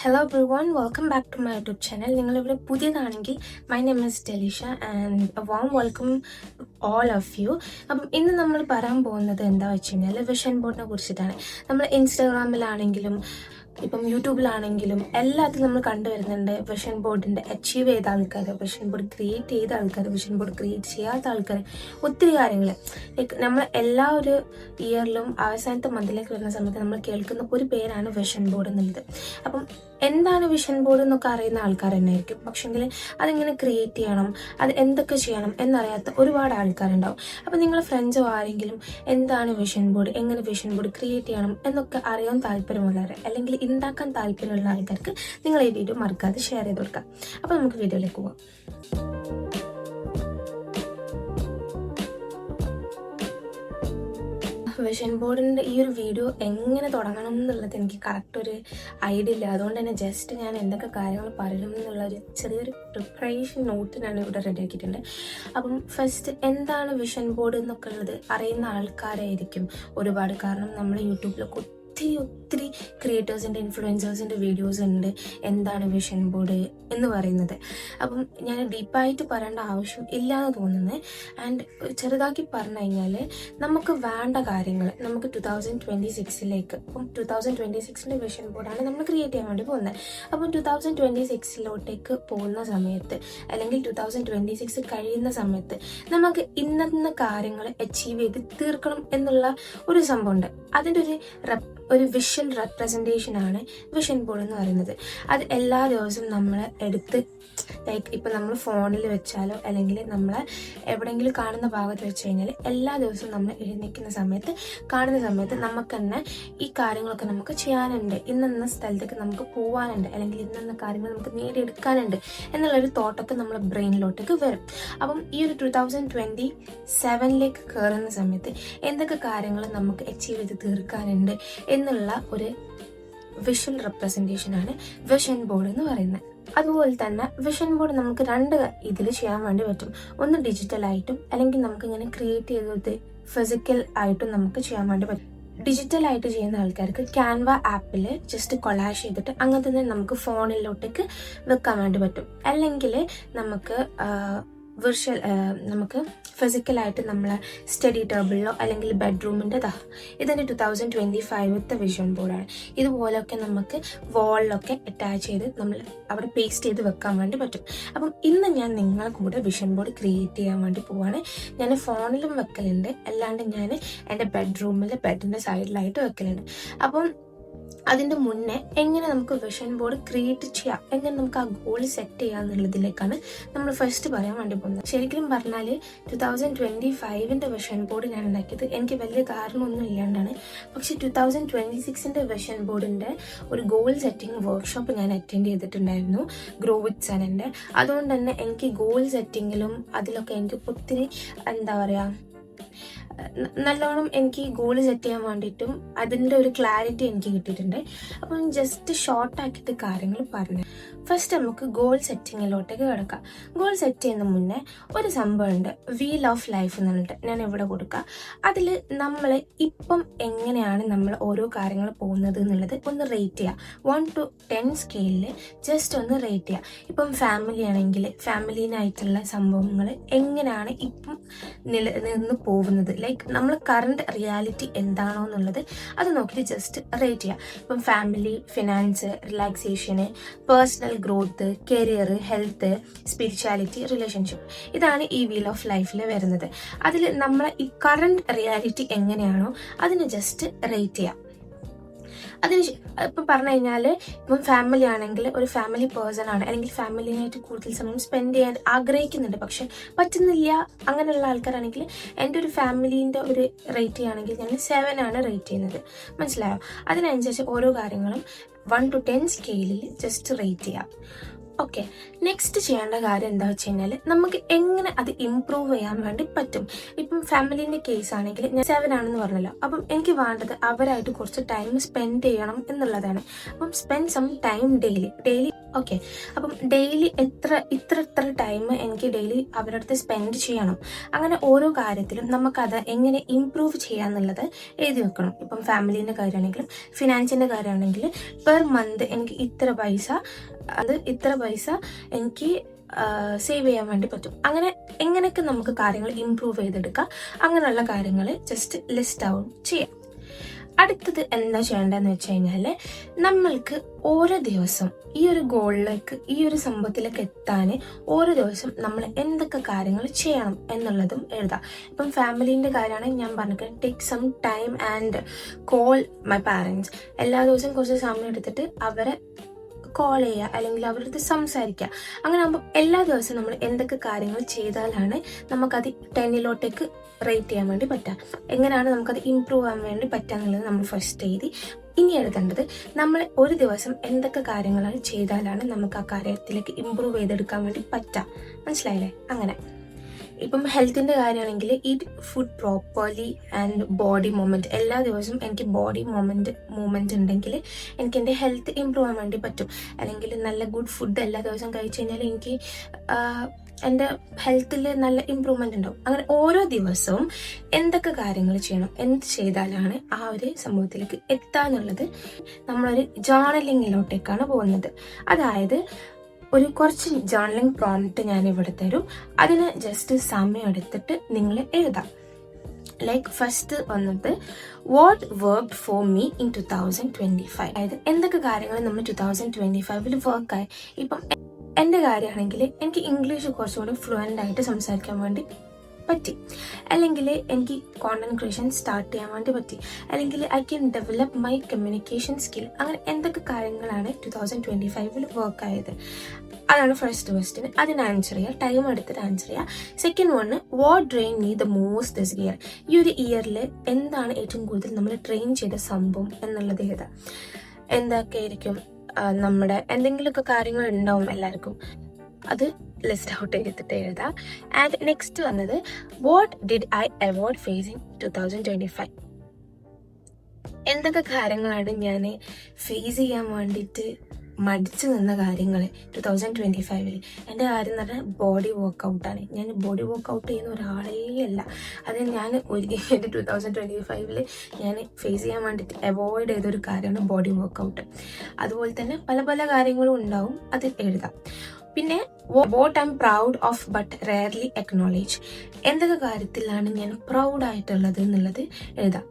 Hello everyone, welcome back to my YouTube channel. നിങ്ങളിവിടെ പുതിയതാണെങ്കിൽ my name is Delisha and a warm welcome all of you. അപ്പം ഇന്ന് നമ്മൾ പറയാൻ പോകുന്നത് എന്താ വെച്ച് കഴിഞ്ഞാൽ വിഷൻ ബോർഡിനെ കുറിച്ചിട്ടാണ്. നമ്മൾ ഇൻസ്റ്റാഗ്രാമിലാണെങ്കിലും ഇപ്പം യൂട്യൂബിലാണെങ്കിലും എല്ലാത്തിലും നമ്മൾ കണ്ടുവരുന്നുണ്ട് വിഷൻ ബോർഡിൻ്റെ അച്ചീവ് ചെയ്ത ആൾക്കാർ, വിഷൻ ബോർഡ് ക്രിയേറ്റ് ചെയ്ത ആൾക്കാർ, വിഷൻ ബോർഡ് ക്രിയേറ്റ് ചെയ്യാത്ത ആൾക്കാർ, ഒത്തിരി കാര്യങ്ങൾ. ലൈക്ക് നമ്മൾ എല്ലാ ഒരു ഇയറിലും അവസാനത്തെ മന്തിലേക്ക് വരുന്ന സമയത്ത് നമ്മൾ കേൾക്കുന്ന ഒരു പേരാണ് വിഷൻ ബോർഡ് എന്നുള്ളത്. അപ്പം എന്താണ് വിഷൻ ബോർഡ് എന്നൊക്കെ അറിയുന്ന ആൾക്കാർ തന്നെ ആയിരിക്കും, പക്ഷെങ്കിൽ അതെങ്ങനെ ക്രിയേറ്റ് ചെയ്യണം, അത് എന്തൊക്കെ ചെയ്യണം എന്നറിയാത്ത ഒരുപാട് ആൾക്കാരുണ്ടാവും. അപ്പം നിങ്ങളുടെ ഫ്രണ്ട്സോ ആരെങ്കിലും എന്താണ് വിഷൻ ബോർഡ്, എങ്ങനെ വിഷൻ ബോർഡ് ക്രിയേറ്റ് ചെയ്യണം എന്നൊക്കെ അറിയാൻ താല്പര്യമുള്ളവർ അല്ലെങ്കിൽ ഉണ്ടാക്കാൻ താല്പര്യമുള്ള ആൾക്കാർക്ക് നിങ്ങൾ ഈ വീഡിയോ മറക്കാതെ ഷെയർ ചെയ്ത് കൊടുക്കാം. അപ്പോൾ നമുക്ക് വീഡിയോയിലേക്ക് പോകാം. വിഷൻ ബോർഡിൻ്റെ ഈ ഒരു വീഡിയോ എങ്ങനെ തുടങ്ങണം എന്നുള്ളത് എനിക്ക് കറക്റ്റ് ഒരു ഐഡിയ ഇല്ല. അതുകൊണ്ട് തന്നെ ജസ്റ്റ് ഞാൻ എന്തൊക്കെ കാര്യങ്ങൾ പറയണം എന്നുള്ള ഒരു ചെറിയൊരു പ്രിപ്പറേഷൻ നോട്ട് ഞാൻ ഇവിടെ റെഡിയാക്കിയിട്ടുണ്ട്. അപ്പം ഫസ്റ്റ് എന്താണ് വിഷൻ ബോർഡ് എന്നൊക്കെ ഉള്ളത് അറിയുന്ന ആൾക്കാരായിരിക്കും ഒരുപാട്. കാരണം നമ്മൾ യൂട്യൂബിലൊക്കെ ഒത്തിരി ക്രിയേറ്റേഴ്സിൻ്റെ ഇൻഫ്ലുവൻസേഴ്സിൻ്റെ വീഡിയോസ് ഉണ്ട് എന്താണ് വിഷൻ ബോർഡ് എന്ന് പറയുന്നത്. അപ്പം ഞാൻ ഡീപ്പായിട്ട് പറയേണ്ട ആവശ്യം ഇല്ല എന്ന് തോന്നുന്നത്. ആൻഡ് ചെറുതാക്കി പറഞ്ഞു കഴിഞ്ഞാൽ നമുക്ക് വേണ്ട കാര്യങ്ങൾ നമുക്ക് 2026 ഇപ്പം 2026 വിഷൻ ബോർഡാണ് നമ്മൾ ക്രിയേറ്റ് ചെയ്യാൻ വേണ്ടി പോകുന്നത്. അപ്പം 2026 പോകുന്ന സമയത്ത് അല്ലെങ്കിൽ 2026 കഴിയുന്ന സമയത്ത് നമുക്ക് ഇന്ന കാര്യങ്ങൾ അച്ചീവ് ചെയ്ത് തീർക്കണം എന്നുള്ള ഒരു സംഭവമുണ്ട്. അതിൻ്റെ ഒരു വിഷ്വൽ റെപ്രസെൻറ്റേഷനാണ് വിഷൻ ബോർഡ് എന്ന് പറയുന്നത്. അത് എല്ലാ ദിവസവും നമ്മൾ എടുത്ത് ലൈക്ക് ഇപ്പം നമ്മൾ ഫോണിൽ വെച്ചാലോ അല്ലെങ്കിൽ നമ്മൾ എവിടെയെങ്കിലും കാണുന്ന ഭാഗത്ത് വെച്ച് കഴിഞ്ഞാൽ എല്ലാ ദിവസവും നമ്മൾ എഴുന്നേൽക്കുന്ന സമയത്ത് കാണുന്ന സമയത്ത് നമുക്ക് തന്നെ ഈ കാര്യങ്ങളൊക്കെ നമുക്ക് ചെയ്യാനുണ്ട്, ഇന്ന സ്ഥലത്തേക്ക് നമുക്ക് പോകാനുണ്ട് അല്ലെങ്കിൽ ഇന്ന കാര്യങ്ങൾ നമുക്ക് നേടിയെടുക്കാനുണ്ട് എന്നുള്ളൊരു തോട്ടൊക്കെ നമ്മുടെ ബ്രെയിനിലോട്ടേക്ക് വരും. അപ്പം ഈ ഒരു 2027 കയറുന്ന സമയത്ത് എന്തൊക്കെ കാര്യങ്ങൾ നമുക്ക് അച്ചീവ് ചെയ്ത് തീർക്കാനുണ്ട് എന്നുള്ള ഒരു വിഷ്വൽ റെപ്രസെൻറ്റേഷനാണ് വിഷൻ ബോർഡ് എന്ന് പറയുന്നത്. അതുപോലെ തന്നെ വിഷൻ ബോർഡ് നമുക്ക് രണ്ട് ഇതിൽ ചെയ്യാൻ വേണ്ടി പറ്റും. ഒന്ന് ഡിജിറ്റലായിട്ടും അല്ലെങ്കിൽ നമുക്ക് ഇങ്ങനെ ക്രിയേറ്റ് ചെയ്തത് ഫിസിക്കൽ ആയിട്ടും നമുക്ക് ചെയ്യാൻ വേണ്ടി പറ്റും. ഡിജിറ്റലായിട്ട് ചെയ്യുന്ന ആൾക്കാർക്ക് ക്യാൻവ ആപ്പിൽ ജസ്റ്റ് കൊളാഷ് ചെയ്തിട്ട് അങ്ങനെ തന്നെ നമുക്ക് ഫോണിലോട്ടേക്ക് വെക്കാൻ വേണ്ടി പറ്റും. അല്ലെങ്കിൽ നമുക്ക് നമുക്ക് ഫിസിക്കലായിട്ട് നമ്മളെ സ്റ്റഡി ടേബിളിലോ അല്ലെങ്കിൽ ബെഡ്റൂമിൻ്റെ ഇതിൻ്റെ 2025 വിഷൻ ബോർഡാണ്. ഇതുപോലെയൊക്കെ നമുക്ക് വാളിലൊക്കെ അറ്റാച്ച് ചെയ്ത് നമ്മൾ അവിടെ പേസ്റ്റ് ചെയ്ത് വെക്കാൻ വേണ്ടി പറ്റും. അപ്പം ഇന്ന് ഞാൻ നിങ്ങളെ കൂടെ വിഷൻ ബോർഡ് ക്രിയേറ്റ് ചെയ്യാൻ വേണ്ടി പോവാണ്. ഞാൻ ഫോണിലും വെക്കലുണ്ട്, അല്ലാണ്ട് ഞാൻ എൻ്റെ ബെഡിൻ്റെ സൈഡിലായിട്ട് വെക്കലുണ്ട്. അപ്പം അതിൻ്റെ മുന്നേ എങ്ങനെ നമുക്ക് വിഷൻ ബോർഡ് ക്രിയേറ്റ് ചെയ്യാം, എങ്ങനെ നമുക്ക് ആ ഗോൾ സെറ്റ് ചെയ്യാം എന്നുള്ളതിലേക്കാണ് നമ്മൾ ഫസ്റ്റ് പറയാൻ വേണ്ടി പോകുന്നത്. ശരിക്കും പറഞ്ഞാൽ 2025 വിഷൻ ബോർഡ് ഞാൻ ഉണ്ടാക്കിയത് എനിക്ക് വലിയ കാരണമൊന്നും ഇല്ലാണ്ടാണ്. പക്ഷെ 2026 വിഷൻ ബോർഡിൻ്റെ ഒരു ഗോൾ സെറ്റിംഗ് വർക്ക്ഷോപ്പ് ഞാൻ അറ്റൻഡ് ചെയ്തിട്ടുണ്ടായിരുന്നു ഗ്രോ വിത്ത് സണിൻ്റെ. അതുകൊണ്ട് തന്നെ എനിക്ക് ഗോൾ സെറ്റിങ്ങിലും അതിലൊക്കെ എനിക്ക് ഒത്തിരി നല്ലോണം എനിക്ക് ഗോൾ സെറ്റ് ചെയ്യാൻ വേണ്ടിയിട്ടും അതിൻ്റെ ഒരു ക്ലാരിറ്റി എനിക്ക് കിട്ടിയിട്ടുണ്ട്. അപ്പം ജസ്റ്റ് ഷോർട്ടാക്കിയിട്ട് കാര്യങ്ങൾ പറഞ്ഞു. ഫസ്റ്റ് നമുക്ക് ഗോൾ സെറ്റിങ്ങിലോട്ടേക്ക് കിടക്കാം. ഗോൾ സെറ്റ് ചെയ്യുന്ന മുന്നേ ഒരു സംഭവമുണ്ട്, വീൽ ഓഫ് ലൈഫ് എന്ന് പറഞ്ഞിട്ട് ഞാൻ ഇവിടെ കൊടുക്കുക. അതിൽ നമ്മൾ ഇപ്പം എങ്ങനെയാണ് നമ്മൾ ഓരോ കാര്യങ്ങൾ പോകുന്നത് എന്നുള്ളത് ഒന്ന് റേറ്റ് ചെയ്യുക. 1 to 10 സ്കെയിലിൽ ജസ്റ്റ് ഒന്ന് റേറ്റ് ചെയ്യുക. ഇപ്പം ഫാമിലി ആണെങ്കിൽ ഫാമിലീനായിട്ടുള്ള സംഭവങ്ങൾ എങ്ങനെയാണ് ഇപ്പം നിന്ന് പോകുന്നത്, ലൈക്ക് നമ്മൾ കറണ്ട് റിയാലിറ്റി എന്താണോ എന്നുള്ളത് അത് നോക്കിയിട്ട് ജസ്റ്റ് റേറ്റ് ചെയ്യുക. ഇപ്പം ഫാമിലി, ഫിനാൻസ്, റിലാക്സേഷന്, personal growth, career, health, spirituality, relationship, ഇതാണ് ഈ വീൽ ഓഫ് ലൈഫിൽ വരുന്നത്. അതിൽ നമ്മളെ ഈ കറണ്ട് റിയാലിറ്റി എങ്ങനെയാണോ അതിന് ജസ്റ്റ് റേറ്റ് ചെയ്യാം. അതിന് ഇപ്പം പറഞ്ഞു കഴിഞ്ഞാൽ ഇപ്പം ഫാമിലി ആണെങ്കിൽ ഒരു ഫാമിലി പേഴ്സൺ ആണ് അല്ലെങ്കിൽ ഫാമിലിനായിട്ട് കൂടുതൽ സമയം സ്പെൻഡ് ചെയ്യാൻ ആഗ്രഹിക്കുന്നുണ്ട് പക്ഷെ പറ്റുന്നില്ല, അങ്ങനെയുള്ള ആൾക്കാരാണെങ്കിൽ എൻ്റെ ഒരു ഫാമിലീൻ്റെ ഒരു റേറ്റ് ചെയ്യുകയാണെങ്കിൽ ഞാൻ 7 ആണ് റേറ്റ് ചെയ്യുന്നത്. മനസ്സിലായോ? അതിനനുസരിച്ച് ഓരോ കാര്യങ്ങളും 1 to 10 സ്കെയിലിൽ ജസ്റ്റ് റേറ്റ് ചെയ്യാം. ഓക്കെ, നെക്സ്റ്റ് ചെയ്യേണ്ട കാര്യം എന്താ വെച്ച് കഴിഞ്ഞാൽ നമുക്ക് എങ്ങനെ അത് ഇമ്പ്രൂവ് ചെയ്യാൻ വേണ്ടി പറ്റും. ഇപ്പം ഫാമിലിന്റെ കേസ് ആണെങ്കിൽ ഞാൻ 7 ആണെന്ന് പറഞ്ഞല്ലോ. അപ്പം എനിക്ക് വേണ്ടത് അവരായിട്ട് കുറച്ച് ടൈം സ്പെൻഡ് ചെയ്യണം എന്നുള്ളതാണ്. അപ്പം spend some time daily. Okay, അപ്പം ഡെയിലി ഇത്ര ടൈം എനിക്ക് ഡെയിലി അവരുടെ അടുത്ത് സ്പെൻഡ് ചെയ്യണം. അങ്ങനെ ഓരോ കാര്യത്തിലും നമുക്കത് എങ്ങനെ ഇമ്പ്രൂവ് ചെയ്യാന്നുള്ളത് എഴുതി വെക്കണം. ഇപ്പം ഫാമിലിന്റെ കാര്യമാണെങ്കിലും ഫിനാൻസിന്റെ കാര്യമാണെങ്കിൽ പെർ മന്ത് എനിക്ക് ഇത്ര പൈസ എനിക്ക് സേവ് ചെയ്യാൻ വേണ്ടി പറ്റും. അങ്ങനെ എങ്ങനെയൊക്കെ നമുക്ക് കാര്യങ്ങൾ ഇമ്പ്രൂവ് ചെയ്തെടുക്കാം, അങ്ങനെയുള്ള കാര്യങ്ങൾ ജസ്റ്റ് ലിസ്റ്റ് ഔട്ട് ചെയ്യാം. അടുത്തത് എന്താ ചെയ്യേണ്ടതെന്ന് വെച്ച് കഴിഞ്ഞാൽ നമ്മൾക്ക് ഓരോ ദിവസം ഈ ഒരു ഗോളിലേക്ക്, ഈ ഒരു സംഭവത്തിലേക്ക് എത്താൻ ഓരോ ദിവസം നമ്മൾ എന്തൊക്കെ കാര്യങ്ങൾ ചെയ്യണം എന്നുള്ളതും എഴുതാം. ഇപ്പം ഫാമിലീൻ്റെ കാര്യമാണെങ്കിൽ ഞാൻ പറഞ്ഞത് take some time and call my parents. എല്ലാ ദിവസവും കുറച്ച് സമയം എടുത്തിട്ട് അവരെ കോൾ ചെയ്യുക അല്ലെങ്കിൽ അവരുടെ അടുത്ത് സംസാരിക്കുക. അങ്ങനെ ആകുമ്പോൾ എല്ലാ ദിവസവും നമ്മൾ എന്തൊക്കെ കാര്യങ്ങൾ ചെയ്താലാണ് നമുക്കത് 10 റേറ്റ് ചെയ്യാൻ വേണ്ടി പറ്റുക, എങ്ങനെയാണ് നമുക്കത് ഇമ്പ്രൂവ് ചെയ്യാൻ വേണ്ടി പറ്റുക എന്നുള്ളത് നമ്മൾ ഫസ്റ്റ് എഴുതി. ഇനി എഴുതേണ്ടത് നമ്മൾ ഒരു ദിവസം എന്തൊക്കെ കാര്യങ്ങളാണ് ചെയ്താലാണ് നമുക്ക് ആ കാര്യത്തിലേക്ക് ഇമ്പ്രൂവ് ചെയ്തെടുക്കാൻ വേണ്ടി പറ്റുക. മനസ്സിലായില്ലേ? അങ്ങനെ ഇപ്പം ഹെൽത്തിൻ്റെ കാര്യമാണെങ്കിൽ eat food properly and body movement. എല്ലാ ദിവസവും എനിക്ക് ബോഡി മൂവ്മെൻറ്റ് ഉണ്ടെങ്കിൽ എനിക്ക് എൻ്റെ ഹെൽത്ത് ഇമ്പ്രൂവ് ചെയ്യാൻ വേണ്ടി പറ്റും. അല്ലെങ്കിൽ നല്ല ഗുഡ് ഫുഡ് എല്ലാ ദിവസവും കഴിച്ചു കഴിഞ്ഞാൽ എനിക്ക് എൻ്റെ ഹെൽത്തിൽ നല്ല ഇമ്പ്രൂവ്മെൻ്റ് ഉണ്ടാവും. അങ്ങനെ ഓരോ ദിവസവും എന്തൊക്കെ കാര്യങ്ങൾ ചെയ്യണം, എന്ത് ചെയ്താലാണ് ആ ഒരു സംഭവത്തിലേക്ക് എത്താന്നുള്ളത് നമ്മളൊരു ജേർണലിങ്ങിലോട്ടേക്കാണ് പോകുന്നത്. അതായത് ഒരു കുറച്ച് ജേർണലിംഗ് പ്രോംപ്റ്റ് ഞാൻ ഇവിടെ തരും. അതിന് ജസ്റ്റ് സമയം എടുത്തിട്ട് നിങ്ങൾ എഴുതാം. ലൈക്ക് ഫസ്റ്റ് വന്നിട്ട് what worked for me in 2025. അതായത് എന്തൊക്കെ കാര്യങ്ങൾ നമ്മൾ 2025 വർക്കായി. ഇപ്പം എൻ്റെ കാര്യമാണെങ്കിൽ എനിക്ക് ഇംഗ്ലീഷ് കുറച്ചുകൂടി ഫ്ലുവൻ്റ് ആയിട്ട് സംസാരിക്കാൻ വേണ്ടി പറ്റി, അല്ലെങ്കിൽ എനിക്ക് കോണ്ടന്റ് ക്രിയേഷൻ സ്റ്റാർട്ട് ചെയ്യാൻ വേണ്ടി പറ്റി, അല്ലെങ്കിൽ I can develop my communication skill. അങ്ങനെ എന്തൊക്കെ കാര്യങ്ങളാണ് 2025 വർക്കായത്, അതാണ് ഫസ്റ്റ് ക്വസ്റ്റ്യൻ. അതിന് ആൻസർ ചെയ്യുക, ടൈം എടുത്തിട്ട് ആൻസർ ചെയ്യുക. Second one what train me the most this year. ഈ ഒരു ഇയറിൽ എന്താണ് ഏറ്റവും കൂടുതൽ നമ്മൾ ട്രെയിൻ ചെയ്ത സംഭവം എന്നുള്ളത് എഴുതുക. എന്തൊക്കെയായിരിക്കും നമ്മുടെ എന്തെങ്കിലുമൊക്കെ കാര്യങ്ങൾ ഉണ്ടാവും എല്ലാവർക്കും, അത് ലിസ്റ്റ് ഔട്ട് ചെയ്തിട്ട് എഴുതാം. ആൻഡ് നെക്സ്റ്റ് വന്നത് what did I avoid facing 2025. എന്തൊക്കെ കാര്യങ്ങളാണ് ഞാൻ ഫേസ് ചെയ്യാൻ വേണ്ടിയിട്ട് മടിച്ചു നിന്ന കാര്യങ്ങൾ 2025. എൻ്റെ കാര്യം എന്ന് പറഞ്ഞാൽ ബോഡി വർക്കൗട്ടാണ്. ഞാൻ ബോഡി വർക്കൗട്ട് ചെയ്യുന്ന ഒരാളേ അല്ല. അത് ഞാൻ ഒരു 2025 ഞാൻ ഫേസ് ചെയ്യാൻ വേണ്ടിയിട്ട് അവോയ്ഡ് ചെയ്തൊരു കാര്യമാണ് ബോഡി വർക്കൗട്ട്. അതുപോലെ തന്നെ പല പല കാര്യങ്ങളും ഉണ്ടാവും, അത് എഴുതാം. പിന്നെ what I am proud of but rarely acknowledge. എന്തൊക്കെ കാര്യത്തിലാണ് ഞാൻ പ്രൗഡായിട്ടുള്ളത് എന്നുള്ളത് എഴുതാം.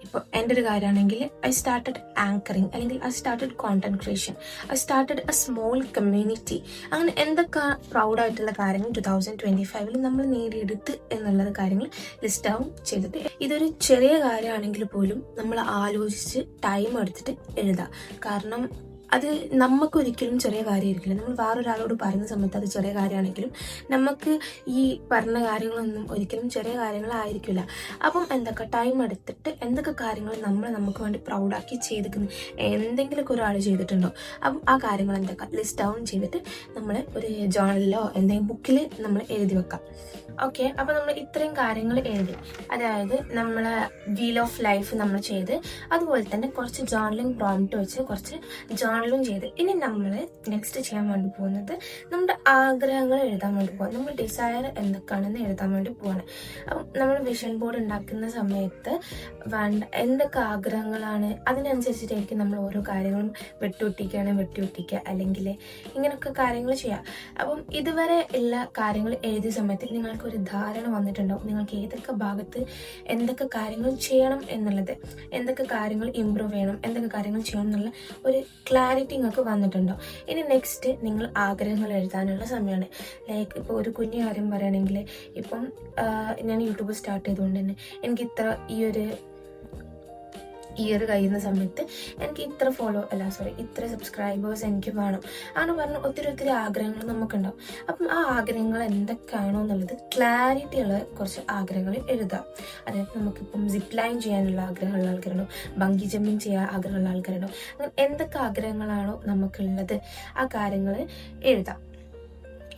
ഇപ്പോൾ എൻ്റെ ഒരു കാര്യമാണെങ്കിൽ ഐ സ്റ്റാർട്ടഡ് ആങ്കറിങ്, അല്ലെങ്കിൽ I started content creation, I started A small community. അങ്ങനെ എന്തൊക്കെ പ്രൗഡായിട്ടുള്ള കാര്യങ്ങൾ 2025 നമ്മൾ നേടിയെടുത്ത് എന്നുള്ളത് കാര്യങ്ങൾ ലിസ്റ്റ് ആവും ചെയ്തിട്ട്. ഇതൊരു ചെറിയ കാര്യമാണെങ്കിൽ പോലും നമ്മൾ ആലോചിച്ച് ടൈം എടുത്തിട്ട് എഴുതാം. കാരണം അത് നമുക്കൊരിക്കലും ചെറിയ കാര്യമായിരിക്കില്ല. നമ്മൾ വേറൊരാളോട് പറയുന്ന സമയത്ത് അത് ചെറിയ കാര്യമാണെങ്കിലും നമുക്ക് ഈ പറഞ്ഞ കാര്യങ്ങളൊന്നും ഒരിക്കലും ചെറിയ കാര്യങ്ങളായിരിക്കില്ല. അപ്പം എന്തൊക്കെ ടൈം എടുത്തിട്ട് എന്തൊക്കെ കാര്യങ്ങൾ നമുക്ക് വേണ്ടി പ്രൗഡാക്കി ചെയ്തിരിക്കുന്നു, എന്തെങ്കിലുമൊക്കെ ഒരാൾ ചെയ്തിട്ടുണ്ടോ, അപ്പം ആ കാര്യങ്ങൾ എന്തൊക്കെ ലിസ്റ്റ് ഡൗൺ ചെയ്തിട്ട് നമ്മൾ ഒരു ജേർണലിലോ എന്തെങ്കിലും ബുക്കിൽ നമ്മൾ എഴുതി വെക്കാം. ഓക്കെ, അപ്പോൾ നമ്മൾ ഇത്രയും കാര്യങ്ങൾ എഴുതി, അതായത് നമ്മളെ വീൽ ഓഫ് ലൈഫ് നമ്മൾ ചെയ്ത്, അതുപോലെ തന്നെ കുറച്ച് ജേർണലിംഗ് പ്രോംപ്റ്റ് വെച്ച് കുറച്ച് ജേർണലും ചെയ്ത്. ഇനി നമ്മൾ നെക്സ്റ്റ് ചെയ്യാൻ വേണ്ടി പോകുന്നത് നമ്മുടെ ആഗ്രഹങ്ങൾ എഴുതാൻ വേണ്ടി പോകാം. നമ്മൾ ഡിസയർ എന്തൊക്കെയാണെന്ന് എഴുതാൻ വേണ്ടി പോവാണ്. അപ്പം നമ്മൾ വിഷൻ ബോർഡ് ഉണ്ടാക്കുന്ന സമയത്ത് വേണ്ട എന്തൊക്കെ ആഗ്രഹങ്ങളാണ് അതിനനുസരിച്ചിട്ടായിരിക്കും നമ്മൾ ഓരോ കാര്യങ്ങളും വെട്ടിയൊട്ടിക്കുക, അല്ലെങ്കിൽ ഇങ്ങനെയൊക്കെ കാര്യങ്ങൾ ചെയ്യുക. അപ്പം ഇതുവരെ ഉള്ള കാര്യങ്ങൾ എഴുതിയ സമയത്ത് നിങ്ങൾക്ക് ഒരു ധാരണ വന്നിട്ടുണ്ടാവും, നിങ്ങൾക്ക് ഏതൊക്കെ ഭാഗത്ത് എന്തൊക്കെ കാര്യങ്ങൾ ചെയ്യണം എന്നുള്ളത്, എന്തൊക്കെ കാര്യങ്ങൾ ഇമ്പ്രൂവ് ചെയ്യണം, എന്തൊക്കെ കാര്യങ്ങൾ ചെയ്യണം എന്നുള്ള ഒരു ക്ലാരിറ്റി നിങ്ങൾക്ക് വന്നിട്ടുണ്ടോ. ഇനി നെക്സ്റ്റ് നിങ്ങൾ ആഗ്രഹങ്ങൾ എഴുതാനുള്ള സമയമാണ്. ലൈക്ക് ഇപ്പോൾ ഒരു കുഞ്ഞു കാര്യം പറയുകയാണെങ്കിൽ, ഇപ്പം ഞാൻ യൂട്യൂബ് സ്റ്റാർട്ട് ചെയ്തുകൊണ്ട് തന്നെ എനിക്ക് ഈ ഇയർ കഴിയുന്ന സമയത്ത് എനിക്ക് ഇത്ര സബ്സ്ക്രൈബേഴ്സ് എനിക്ക് വേണം അങ്ങനെ പറഞ്ഞ് ഒത്തിരി ആഗ്രഹങ്ങൾ നമുക്കുണ്ടാവും. അപ്പം ആ ആഗ്രഹങ്ങൾ എന്തൊക്കെയാണോ എന്നുള്ളത് ക്ലാരിറ്റി ഉള്ള കുറച്ച് ആഗ്രഹങ്ങൾ എഴുതാം. അതായത് നമുക്കിപ്പം സിപ്പ് ലൈൻ ചെയ്യാനുള്ള ആഗ്രഹമുള്ള ആൾക്കാരുണ്ടോ, ബങ്കി ജമ്പിങ് ചെയ്യാൻ ആഗ്രഹമുള്ള ആൾക്കാരുണ്ടോ, അങ്ങനെ എന്തൊക്കെ ആഗ്രഹങ്ങളാണോ നമുക്കുള്ളത് ആ കാര്യങ്ങൾ എഴുതാം.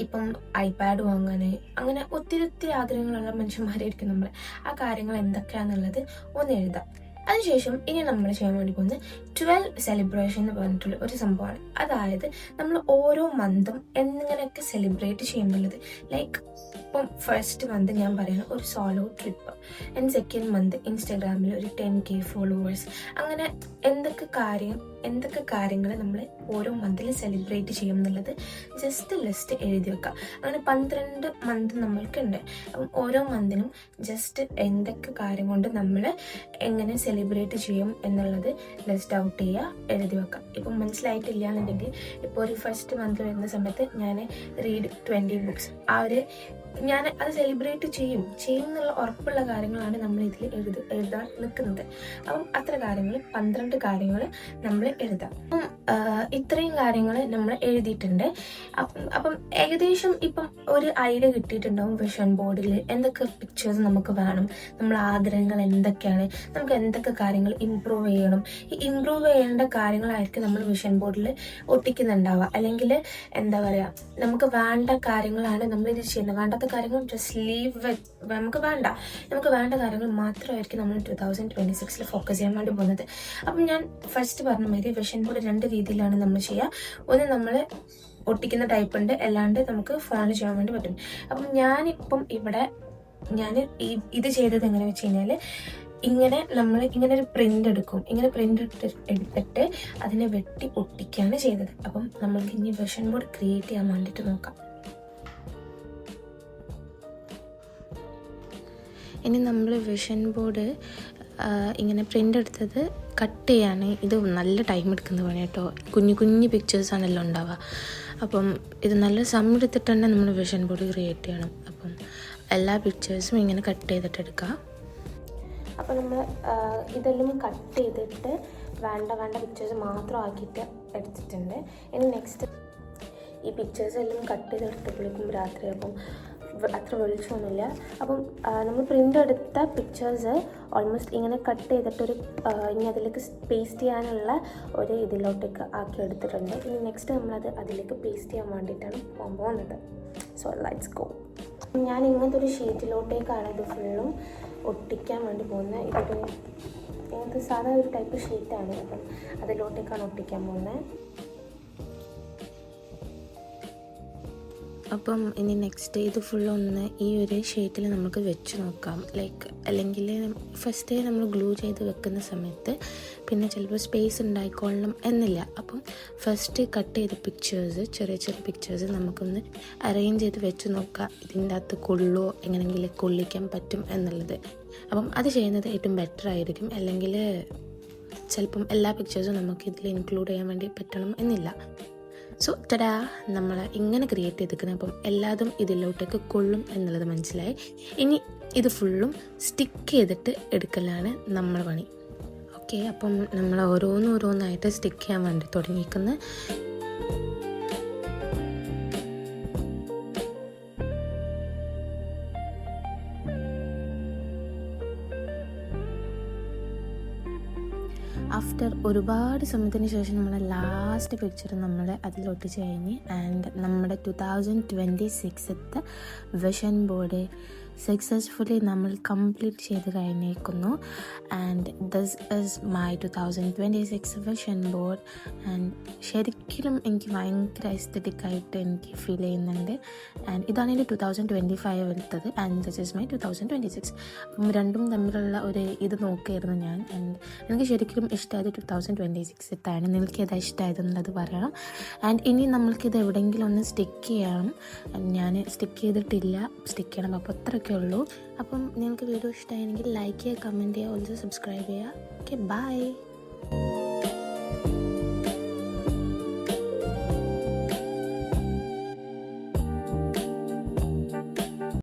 ഇപ്പം ഐപാഡ് വാങ്ങാൻ അങ്ങനെ ഒത്തിരി ആഗ്രഹങ്ങളുള്ള മനുഷ്യന്മാരായിരിക്കും നമ്മൾ. ആ കാര്യങ്ങൾ എന്തൊക്കെയാണെന്നുള്ളത് ഒന്ന് എഴുതാം. അതിനുശേഷം ഇനി നമ്മൾ ചെയ്യാൻ വേണ്ടി പോകുന്നത് 12 സെലിബ്രേഷൻ എന്ന് പറഞ്ഞിട്ടുള്ള ഒരു സംഭവമാണ്. അതായത് നമ്മൾ ഓരോ മന്തും എന്നിങ്ങനെയൊക്കെ സെലിബ്രേറ്റ് ചെയ്യുന്നുള്ളത്. ലൈക്ക് ഇപ്പം ഫസ്റ്റ് മന്ത് ഞാൻ പറയുന്ന ഒരു solo trip, and second month ഇൻസ്റ്റാഗ്രാമിൽ ഒരു 10K ഫോളോവേഴ്സ്, അങ്ങനെ എന്തൊക്കെ കാര്യങ്ങൾ നമ്മൾ ഓരോ മന്തിൽ സെലിബ്രേറ്റ് ചെയ്യും എന്നുള്ളത് ജസ്റ്റ് ലിസ്റ്റ് എഴുതി വെക്കുക. അങ്ങനെ 12 മന്ത് നമ്മൾക്കുണ്ട്. അപ്പം ഓരോ മന്തിനും ജസ്റ്റ് എന്തൊക്കെ കാര്യം കൊണ്ട് നമ്മൾ എങ്ങനെ സെലിബ്രേറ്റ് ചെയ്യും എന്നുള്ളത് ലിസ്റ്റ് ഔട്ട് ചെയ്യുക, എഴുതി വെക്കാം. ഇപ്പം മനസ്സിലായിട്ടില്ല എന്നുണ്ടെങ്കിൽ ഇപ്പോൾ ഒരു ഫസ്റ്റ് മന്ത് വരുന്ന സമയത്ത് ഞാൻ റീഡ് 20 ബുക്സ്, ഞാൻ അത് സെലിബ്രേറ്റ് ചെയ്യും എന്നുള്ള ഉറപ്പുള്ള കാര്യങ്ങളാണ് നമ്മൾ ഇതിൽ എഴുതാൻ നിൽക്കുന്നത്. അപ്പം അത്ര കാര്യങ്ങൾ 12 കാര്യങ്ങൾ നമ്മൾ എഴുതാം. അപ്പം ഇത്രയും കാര്യങ്ങൾ നമ്മൾ എഴുതിയിട്ടുണ്ട്. അപ്പം ഏകദേശം ഇപ്പം ഒരു ഐഡിയ കിട്ടിയിട്ടുണ്ടാവും വിഷൻ ബോർഡിൽ എന്തൊക്കെ പിക്ചേഴ്സ് നമുക്ക് വേണം, നമ്മളെ ആഗ്രഹങ്ങൾ എന്തൊക്കെയാണ്, നമുക്ക് എന്തൊക്കെ കാര്യങ്ങൾ ഇമ്പ്രൂവ് ചെയ്യണം. ഈ ഇമ്പ്രൂവ് ചെയ്യേണ്ട കാര്യങ്ങളായിരിക്കും നമ്മൾ വിഷൻ ബോർഡിൽ ഒട്ടിക്കുന്നുണ്ടാവുക. അല്ലെങ്കിൽ എന്താ പറയുക, നമുക്ക് വേണ്ട കാര്യങ്ങളാണ് നമ്മൾ ഇത് ചെയ്യുന്നത്. വേണ്ടാത്ത കാര്യങ്ങൾ ജസ്റ്റ് ലീവ്. നമുക്ക് വേണ്ട കാര്യങ്ങൾ മാത്രമായിരിക്കും നമ്മൾ 2026 ഫോക്കസ് ചെയ്യാൻ വേണ്ടി പോകുന്നത്. അപ്പം ഞാൻ ഫസ്റ്റ് പറഞ്ഞ മാതിരി വിഷൻ ബോർഡ് 2 രീതിയിലാണ് നമ്മൾ ചെയ്യുക. ഒന്ന് നമ്മൾ ഒട്ടിക്കുന്ന ടൈപ്പ് ഉണ്ട്, അല്ലാണ്ട് നമുക്ക് ഫോണിൽ ചെയ്യാൻ വേണ്ടി പറ്റും. അപ്പം ഞാനിപ്പം ഇവിടെ ഇത് ചെയ്തത് എങ്ങനെ വെച്ച് കഴിഞ്ഞാൽ, നമ്മൾ ഇങ്ങനെ ഒരു പ്രിന്റ് എടുക്കും. ഇങ്ങനെ പ്രിന്റ് എടുത്തിട്ട് അതിനെ വെട്ടി ഒട്ടിക്കുകയാണ് ചെയ്തത്. അപ്പം നമ്മൾക്ക് ഇനി വിഷൻ ബോർഡ് ക്രിയേറ്റ് ചെയ്യാൻ വേണ്ടിയിട്ട് നോക്കാം. ഇനി നമ്മൾ വിഷൻ ബോർഡ് ഇങ്ങനെ പ്രിൻ്റ് എടുത്തത് കട്ട് ചെയ്യാണ്. ഇത് നല്ല ടൈം എടുക്കുന്ന പണി കേട്ടോ. കുഞ്ഞു പിക്ചേഴ്സാണല്ലോ ഉണ്ടാവുക. അപ്പം ഇത് നല്ല സമയം എടുത്തിട്ട് തന്നെ നമ്മൾ വിഷൻ ബോർഡ് ക്രിയേറ്റ് ചെയ്യണം. അപ്പം എല്ലാ പിക്ചേഴ്സും ഇങ്ങനെ കട്ട് ചെയ്തിട്ട് എടുക്കുക. അപ്പോൾ നമ്മൾ ഇതെല്ലാം കട്ട് ചെയ്തിട്ട് വേണ്ട പിക്ചേഴ്സ് മാത്രം ആക്കിയിട്ട് എടുത്തിട്ടുണ്ട്. ഇനി നെക്സ്റ്റ് ഈ പിക്ചേഴ്സ് എല്ലാം കട്ട് ചെയ്തെടുത്തപ്പോഴേക്കും രാത്രി, അപ്പം അത്ര വെളിച്ചമൊന്നുമില്ല. അപ്പം നമ്മൾ പ്രിൻ്റ് എടുത്ത പിക്ചേഴ്സ് ഓൾമോസ്റ്റ് ഇങ്ങനെ കട്ട് ചെയ്തിട്ടൊരു ഇനി അതിലേക്ക് പേസ്റ്റ് ചെയ്യാനുള്ള ഒരു ഇതിലോട്ടേക്ക് ആക്കി എടുത്തിട്ടുണ്ട്. ഇനി നെക്സ്റ്റ് നമ്മളത് അതിലേക്ക് പേസ്റ്റ് ചെയ്യാൻ വേണ്ടിയിട്ടാണ് പോകുന്നത്. So let's go. ഞാൻ ഇങ്ങനത്തെ ഒരു ഷീറ്റിലോട്ടേക്കാണ് ഇത് ഫുള്ളും ഒട്ടിക്കാൻ വേണ്ടി പോകുന്നത്. ഇങ്ങനത്തെ സാധാ ഒരു ടൈപ്പ് ഷീറ്റാണ്. അപ്പം അതിലോട്ടേക്കാണ് ഒട്ടിക്കാൻ പോകുന്നത്. അപ്പം ഇനി നെക്സ്റ്റ് ഇത് ഫുള്ളൊന്ന് ഈ ഒരു ഷീറ്റിൽ നമുക്ക് വെച്ച് നോക്കാം. അല്ലെങ്കിൽ ഫസ്റ്റ് നമ്മൾ ഗ്ലൂ ചെയ്ത് വെക്കുന്ന സമയത്ത് പിന്നെ ചിലപ്പോൾ സ്പേസ് ഉണ്ടായിക്കൊള്ളണം എന്നില്ല. അപ്പം ഫസ്റ്റ് കട്ട് ചെയ്ത പിക്ചേഴ്സ്, ചെറിയ പിക്ചേഴ്സ് നമുക്കൊന്ന് അറേഞ്ച് ചെയ്ത് വെച്ച് നോക്കാം. ഇതിൻ്റെ അകത്ത് കൊള്ളുമോ, എങ്ങനെയെങ്കിലും കൊള്ളിക്കാൻ പറ്റും എന്നുള്ളത്. അപ്പം അത് ചെയ്യുന്നത് ഏറ്റവും ബെറ്റർ ആയിരിക്കും. അല്ലെങ്കിൽ ചിലപ്പം എല്ലാ പിക്ചേഴ്സും നമുക്ക് ഇതിൽ ഇൻക്ലൂഡ് ചെയ്യാൻ വേണ്ടി പറ്റണം എന്നില്ല. സോ നമ്മൾ ഇങ്ങനെ ക്രിയേറ്റ് ചെയ്തിരിക്കുന്നത്. അപ്പം എല്ലാതും ഇതിലോട്ടേക്ക് കൊള്ളും എന്നുള്ളത് മനസ്സിലായി. ഇനി ഇത് ഫുള്ളും സ്റ്റിക്ക് ചെയ്തിട്ട് എടുക്കലാണ് നമ്മുടെ പണി. ഓക്കെ, അപ്പം നമ്മൾ ഓരോന്നായിട്ട് സ്റ്റിക്ക് ചെയ്യാൻ വേണ്ടി തുടങ്ങിയിരിക്കുന്നത്. ആഫ്റ്റർ ഒരുപാട് സമയത്തിന് ശേഷം നമ്മുടെ ലാസ്റ്റ് പിക്ചർ നമ്മൾ അതിലൊട്ടിച്ച് കഴിഞ്ഞ്, ആൻഡ് നമ്മുടെ 2026 വിഷൻ ബോർഡ് സക്സസ്ഫുള്ളി നമ്മൾ കംപ്ലീറ്റ് ചെയ്ത് കഴിഞ്ഞേക്കുന്നു. And this is my 2026 vision board. And ശരിക്കും എനിക്ക് ഭയങ്കര എസ്തെറ്റിക്കായിട്ട് എനിക്ക് ഫീൽ ചെയ്യുന്നുണ്ട്. ആൻഡ് ഇതാണ് എൻ്റെ 2025 എടുത്തത്, ആൻഡ് ദിസ് ഈസ് മൈ 2026. അപ്പം രണ്ടും തമ്മിലുള്ള ഒരു ഇത് നോക്കിയായിരുന്നു ഞാൻ. ആൻഡ് എനിക്ക് ശരിക്കും ഇഷ്ടമായത് 2026 നിങ്ങൾക്ക് ഏതാ ഇഷ്ടമായതെന്നുള്ളത് പറയണം. ആൻഡ് ഇനി നമ്മൾക്കിത് എവിടെയെങ്കിലും ഒന്ന് സ്റ്റിക്ക് ചെയ്യണം. ഞാൻ സ്റ്റിക്ക് ചെയ്തിട്ടില്ല, സ്റ്റിക്ക് ചെയ്യണം. അപ്പോൾ അത്രയൊക്കെ ഉള്ളൂ. അപ്പം നിങ്ങൾക്ക് വീഡിയോ ഇഷ്ടമായെങ്കിൽ ലൈക്ക് ചെയ്യുക, കമൻറ്റ് ചെയ്യുക, ഓൾസോ സബ്സ്ക്രൈബ് ചെയ്യുക. Okay, by.